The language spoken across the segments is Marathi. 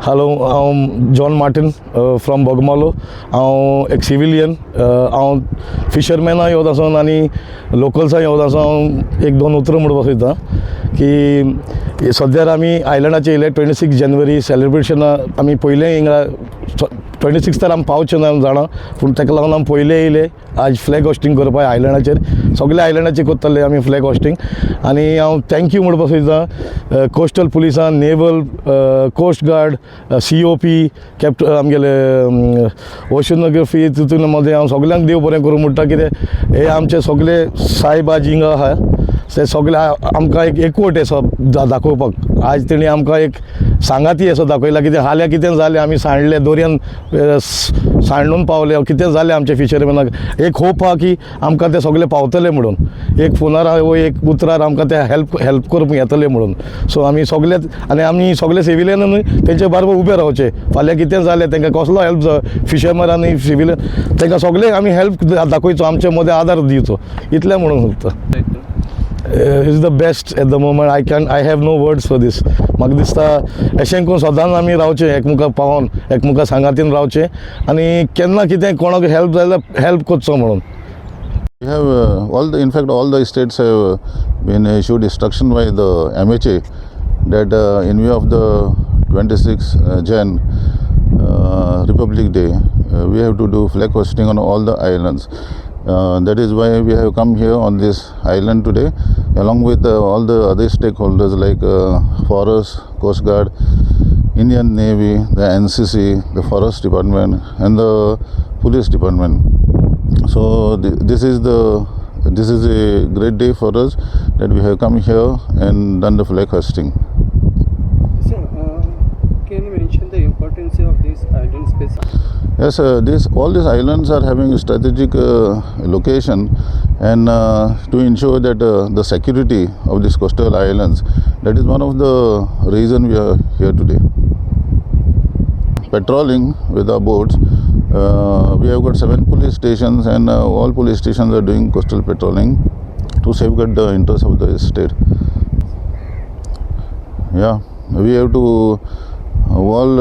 हॅलो, हांव जॉन मार्टिन फ्रॉम बोगमालो. हांव एक सिविलियन. हांव फिशरमॅना येवत आसां आनी लोकल्सां येवत आसां. हांव एक दोन उतरां म्हणपाक सोदतां की सद्यार आमी आयलँडाचेर येयले 26 जानेवारी सेलिब्रेशना. आमी पयलें हिंगा 26 आमी पावचे ना जाणा, पूण ताका लागून आमी पयले येयले आज फ्लॅग होस्टींग करपाक आयलँडाचेर. सगळ्या आयलँडाचेर करतले आमी फ्लॅग होस्टींग. आनी हांव थँक्यू म्हणपाक सोदतां कोस्टल पुलिसान, naval, coast guard, COP, captain आमगेले ओशनोग्राफी. तितून मध्ये हांव सगळ्यांक देव बरें करूं म्हणटा. कितें हे आमचे सगळे सायबाज हिंगा आहा ते सगळे आमकां एक एकवट असो दाखोवपाक. आज तेणी आमकां एक सांगाती असो दाखयला. कितें हाल्या कितें जालें, आमी सांडले दर्यान, सांडून पावले, कितें जालें आमच्या फिशरमॅनाक. एक होप आहा की आमकां ते सगळे पावतले म्हणून. एक फोनार वो एक उतरार आमकां ते हेल्प करूंक येतले म्हणून. सो आमी सगळे आनी आमी सगळे सिविलियनूय तेंचे बरोबर उबे रावचे. फाल्यां कितें जालें तांकां कसलो हेल्प जाय, फिशरमॅन आनी सिविलियन तांकां सगळे आमी हेल्प दाखोवचो, आमचे मदें आदार दिवचो, इतलें म्हणून सोदता. Is the best at the moment. I have no words for this. म्हाका दिसता अशें करून सदांच आमी रावचें, एकमुखार पावोन एकमुखार सांगातीन रावचें आनी केन्ना कितें कोणाक हेल्प जाय जाल्यार हेल्प करचो म्हणून. We have in fact all the states have been issued instruction by the MHA that in view of the 26 Jan Republic Day, we have to do flag hosting on all the islands. That is why we have come here on this island today, along with all the other stakeholders like Forest, Coast Guard, Indian Navy, the NCC, the Forest Department, and the Police Department. So this is a great day for us that we have come here and done the flag hosting. Sir, can you mention the importance of these island space? Yes, all these islands are having a strategic location, and to ensure that the security of these coastal islands, that is one of the reason we are here today. Patrolling with our boats, we have got 7 police stations, and all police stations are doing coastal patrolling to safeguard the interests of the state. Yeah, we have to all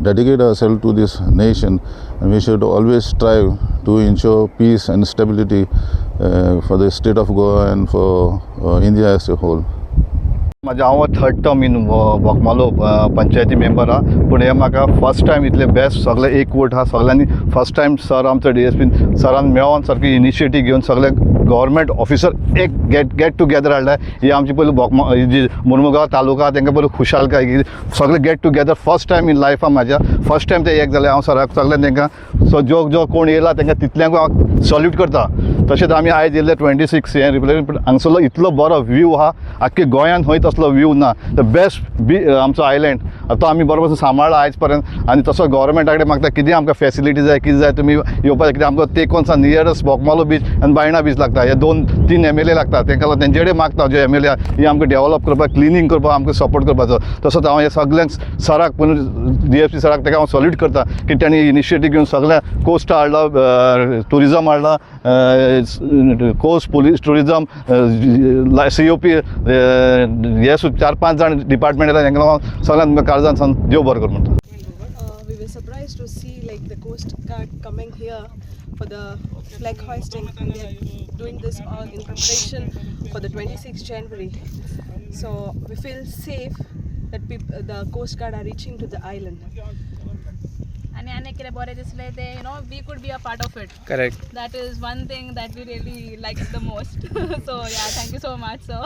dedicate ourselves to this nation, and we should always strive to ensure peace and stability for the state of Goa and for India as a whole. म्हाजें हांव 3rd term in Bogmalo Panchayati member आहा, पूण हे म्हाका फर्स्ट टायम इतले बेस्ट सगळे एकवट आहा. सगळ्यांनी फर्स्ट टायम सर आमचो DSP सरान मेळोन सारकी इनिशिएटीव घेवन सगळे गव्हर्मेंट ऑफिसर एक गेट टुगेदर हाडला. ही आमची पयली जी मुर्मुगांव तालुका तांकां पयलीं खुशालकाय की सगळे get together first time in लायफा म्हाज्या फर्स्ट टायम ते एक जाले. हांव सराक सगळ्यांक तांकां जो कोण येयला तांकां तितल्यांक हांव सल्यूट करता. तशेंच आमी आयज येयले 26 रिपब्लीक. पूण हांगसरलो इतलो बरो व्यू आहा, आख्खे गोंयांत खंय तसलो व्यू ना. द बेस्ट आमचो आयलँड तो आमी बरोबर सांबाळ्ळा आयज पर्यंत. आनी तसो गव्हर्मेंटा कडेन मागता कितें आमकां फॅसिलिटी जाय, कितें जाय तुमी येवपाक. कितें आमकां तेकोनसा नियरस्ट बोगमालो बीच आनी बायणा बीच लागता. हे 2-3 MLA लागता. तांकां लागून तेंचे कडेन मागता जे MLA ही आमकां डेवलप करपाक, क्लिनींग करपाक आमकां सपोर्ट करपाचो. तसोच हांव हे सगळ्यांक सराक DSP सराक ताका हांव सल्यूट करता की तेणी इनिशिएटीव घेवन सगळ्या कोस्ट हाडला, टुरिजम हाडला, कोस्ट पुलीस टुरिजम, COP, हे 4-5 जाण डिपार्टमेंट येता. तांकां लागून सगळ्यांक काळजान सान देव बरें कर म्हणटा. We were surprised to see like the Coast Guard coming here for the flag hoisting, and they're doing this all in preparation for the 26th January. So we feel safe that the Coast Guard are reaching to the island. आणि अनेक कितें बरें दिसलें ते we could be a part of it. Correct. That is one thing that we really liked the most. So yeah, thank you so much, sir.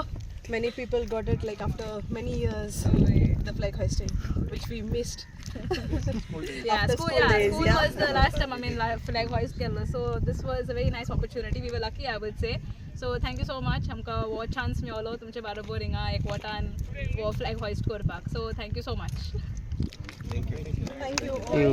Many people got it like after many years, the flag hoisting, which we missed. Yeah, After school days, school yeah. was the last time flag hoist केलं. So this was a very nice opportunity. We were lucky, I would say. So thank you so much. आमकां वो चान्स मेळ्ळो तुमचे बरोबर हिंगा एकवटान वो फ्लॅग होइस्ट करपाक. So thank you so much. Thank you.